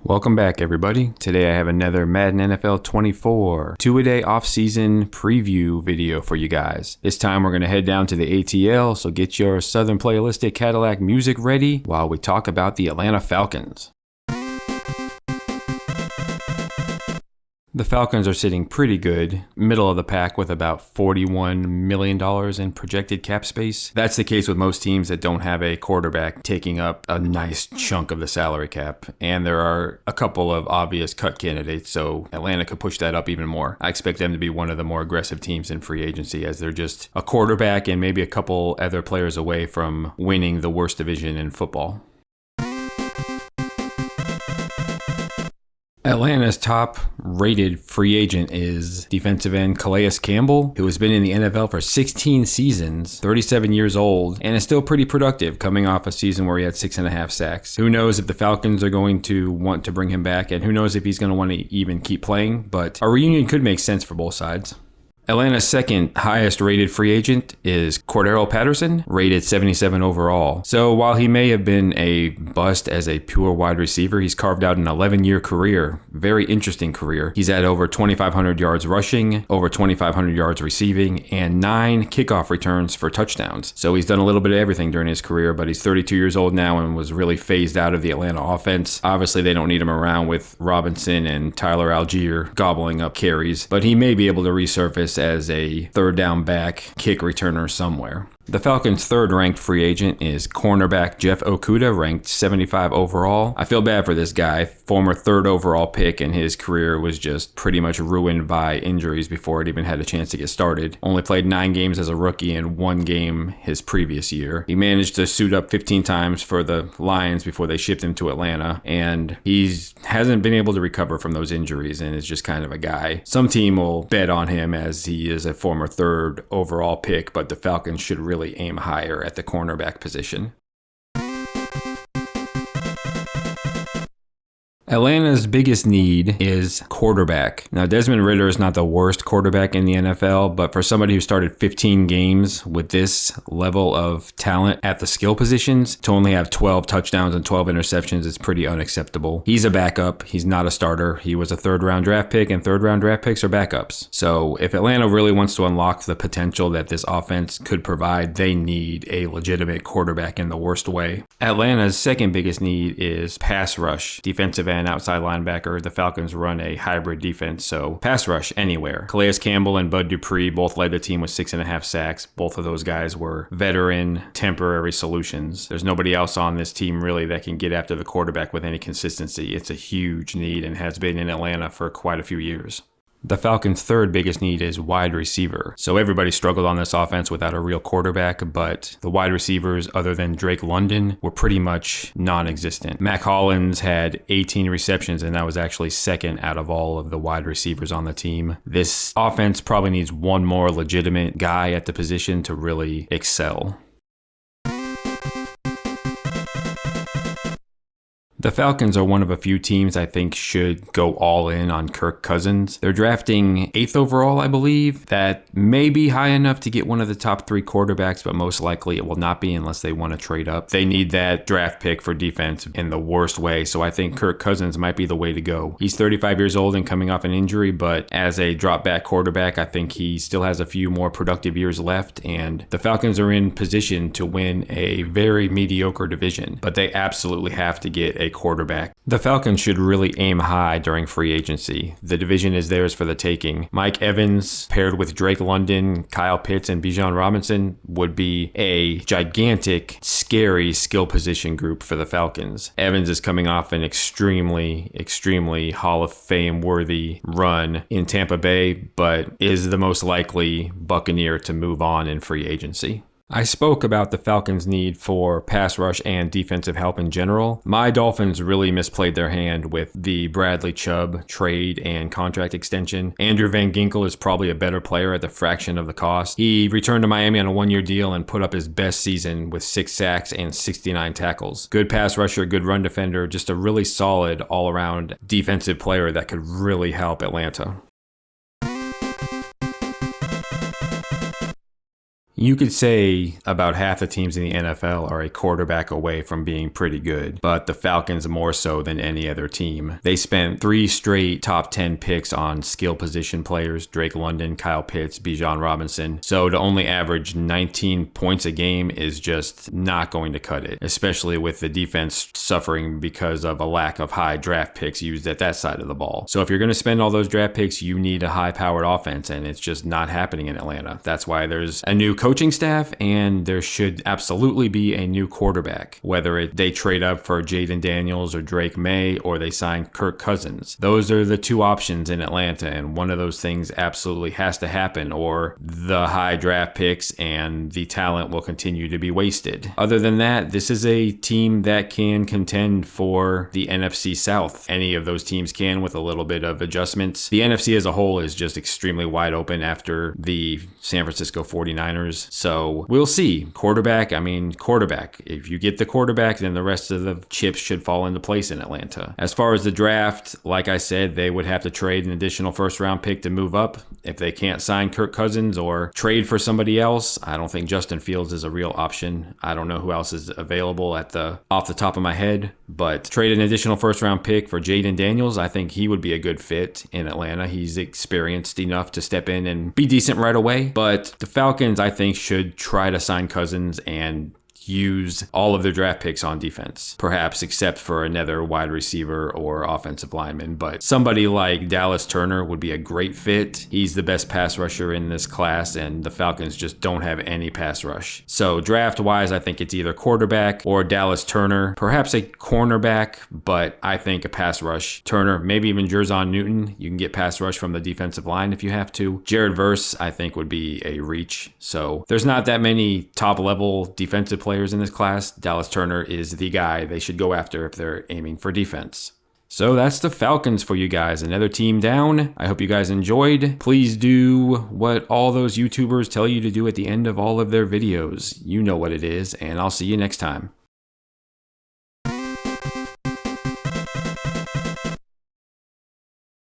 Welcome back, everybody. Today I have another Madden NFL 24 two-a-day off-season preview video for you guys. This time we're going to head down to the ATL, so get your Southern Playalistic Cadillac music ready while we talk about the Atlanta Falcons. The Falcons are sitting pretty good, middle of the pack with about $41 million in projected cap space. That's the case with most teams that don't have a quarterback taking up a nice chunk of the salary cap. And there are a couple of obvious cut candidates, so Atlanta could push that up even more. I expect them to be one of the more aggressive teams in free agency, as they're just a quarterback and maybe a couple other players away from winning the worst division in football. Atlanta's top-rated free agent is defensive end Calais Campbell, who has been in the NFL for 16 seasons, 37 years old, and is still pretty productive, coming off a season where he had 6.5 sacks. Who knows if the Falcons are going to want to bring him back, and who knows if he's going to want to even keep playing, but a reunion could make sense for both sides. Atlanta's second highest rated free agent is Cordero Patterson, rated 77 overall. So while he may have been a bust as a pure wide receiver, he's carved out an 11-year career, very interesting career. He's had over 2,500 yards rushing, over 2,500 yards receiving, and 9 kickoff returns for touchdowns. So he's done a little bit of everything during his career, but he's 32 years old now and was really phased out of the Atlanta offense. Obviously, they don't need him around with Robinson and Tyler Algier gobbling up carries, but he may be able to resurface as a third down back kick returner somewhere. The Falcons' third-ranked free agent is cornerback Jeff Okudah, ranked 75 overall. I feel bad for this guy, former third overall pick, and his career was just pretty much ruined by injuries before it even had a chance to get started. Only played 9 games as a rookie and 1 game his previous year. He managed to suit up 15 times for the Lions before they shipped him to Atlanta, and he hasn't been able to recover from those injuries, and is just kind of a guy. Some team will bet on him as he is a former third overall pick, but the Falcons should really aim higher at the cornerback position. Atlanta's biggest need is quarterback. Now, Desmond Ridder is not the worst quarterback in the NFL, but for somebody who started 15 games with this level of talent at the skill positions, to only have 12 touchdowns and 12 interceptions is pretty unacceptable. He's a backup. He's not a starter. He was a third-round draft pick, and third-round draft picks are backups. So if Atlanta really wants to unlock the potential that this offense could provide, they need a legitimate quarterback in the worst way. Atlanta's second biggest need is pass rush, defensive end, outside linebacker. The Falcons run a hybrid defense, so pass rush anywhere. Calais Campbell and Bud Dupree both led the team with 6.5 sacks. Both of those guys were veteran, temporary solutions. There's nobody else on this team really that can get after the quarterback with any consistency. It's a huge need and has been in Atlanta for quite a few years. The Falcons' third biggest need is wide receiver. So everybody struggled on this offense without a real quarterback, but the wide receivers other than Drake London were pretty much non-existent. Mac Hollins had 18 receptions, and that was actually second out of all of the wide receivers on the team. This offense probably needs one more legitimate guy at the position to really excel. The Falcons are one of a few teams I think should go all in on Kirk Cousins. They're drafting 8th overall, I believe. That may be high enough to get one of the top 3 quarterbacks, but most likely it will not be unless they want to trade up. They need that draft pick for defense in the worst way, so I think Kirk Cousins might be the way to go. He's 35 years old and coming off an injury, but as a drop-back quarterback, I think he still has a few more productive years left, and the Falcons are in position to win a very mediocre division, but they absolutely have to get a quarterback. The Falcons should really aim high during free agency. The division is theirs for the taking. Mike Evans paired with Drake London, Kyle Pitts, and Bijan Robinson would be a gigantic, scary skill position group for the Falcons. Evans is coming off an extremely Hall of Fame worthy run in Tampa Bay, but is the most likely Buccaneer to move on in free agency. I spoke about the Falcons' need for pass rush and defensive help in general. My Dolphins really misplayed their hand with the Bradley Chubb trade and contract extension. Andrew Van Ginkel is probably a better player at the fraction of the cost. He returned to Miami on a 1-year deal and put up his best season with 6 sacks and 69 tackles. Good pass rusher, good run defender, just a really solid all-around defensive player that could really help Atlanta. You could say about half the teams in the NFL are a quarterback away from being pretty good, but the Falcons more so than any other team. They spent 3 straight top 10 picks on skill position players: Drake London, Kyle Pitts, Bijan Robinson. So to only average 19 points a game is just not going to cut it, especially with the defense suffering because of a lack of high draft picks used at that side of the ball. So if you're going to spend all those draft picks, you need a high-powered offense, and it's just not happening in Atlanta. That's why there's a new coaching staff, and there should absolutely be a new quarterback, whether they trade up for Jaden Daniels or Drake May, or they sign Kirk Cousins. Those are the 2 options in Atlanta, and one of those things absolutely has to happen, or the high draft picks and the talent will continue to be wasted. Other than that, this is a team that can contend for the NFC South. Any of those teams can, with a little bit of adjustments. The NFC as a whole is just extremely wide open after the San Francisco 49ers. So we'll see. Quarterback. If you get the quarterback, then the rest of the chips should fall into place in Atlanta. As far as the draft, like I said, they would have to trade an additional first-round pick to move up. If they can't sign Kirk Cousins or trade for somebody else, I don't think Justin Fields is a real option. I don't know who else is available off the top of my head, but trade an additional first-round pick for Jaden Daniels. I think he would be a good fit in Atlanta. He's experienced enough to step in and be decent right away. But the Falcons, I think, should try to sign Cousins and use all of their draft picks on defense, perhaps except for another wide receiver or offensive lineman. But somebody like Dallas Turner would be a great fit. He's the best pass rusher in this class, and the Falcons just don't have any pass rush. So draft-wise, I think it's either quarterback or Dallas Turner, perhaps a cornerback, but I think a pass rush. Turner, maybe even Jerzon Newton. You can get pass rush from the defensive line if you have to. Jared Verse, I think, would be a reach. So there's not that many top-level defensive players in this class. Dallas Turner is the guy they should go after if they're aiming for defense. So that's the Falcons for you guys. Another team down. I hope you guys enjoyed. Please do what all those YouTubers tell you to do at the end of all of their videos. You know what it is, and I'll see you next time.